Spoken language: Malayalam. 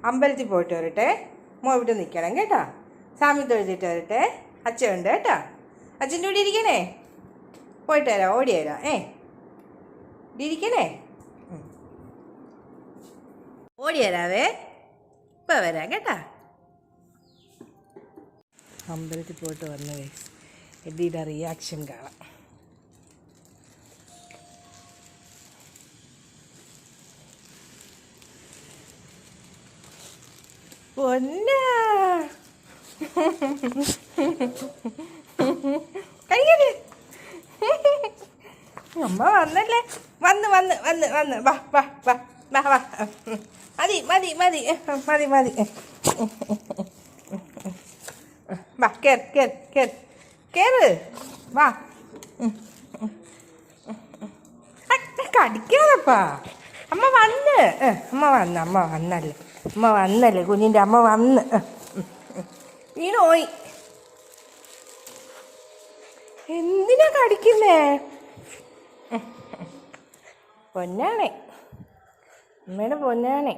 അമ്പലത്തിൽ പോയിട്ട് വരട്ടെ. ഇവിടെ നിൽക്കണം കേട്ടോ. സ്വാമി തൊഴുതിട്ട് വരട്ടെ. അച്ഛനുണ്ട് കേട്ടോ. അച്ഛൻ്റെ കൂടെ ഇരിക്കണേ. പോയിട്ട് വരാം, ഓടി വരാം. ഇവിടെ ഇരിക്കണേ. ഓടി വരാവേ. ഇപ്പം വരാം കേട്ടോ. അമ്പലത്തിൽ പോയിട്ട് വന്ന ഗൈസ്, എഡിയുടെ റിയാക്ഷൻ കാണാം. പൊന്നാ കഴിക്കല്. അമ്മ വന്നല്ലേ. വന്ന് വന്ന് വന്ന് വന്ന് വാ വാ വാ വാ വാ. മതി മതി മതി മതി മതി. വാ കേറ് കേറ് കേറ് കേറ്. വാ കടിക്കാതപ്പാ. അമ്മ വന്ന് അമ്മ വന്നല്ലേ കുഞ്ഞിൻ്റെ അമ്മ വന്ന്. വീണ് പോയി. എന്തിനാ കടിക്കുന്നേ? പൊന്നാണേ, അമ്മയുടെ പൊന്നാണേ.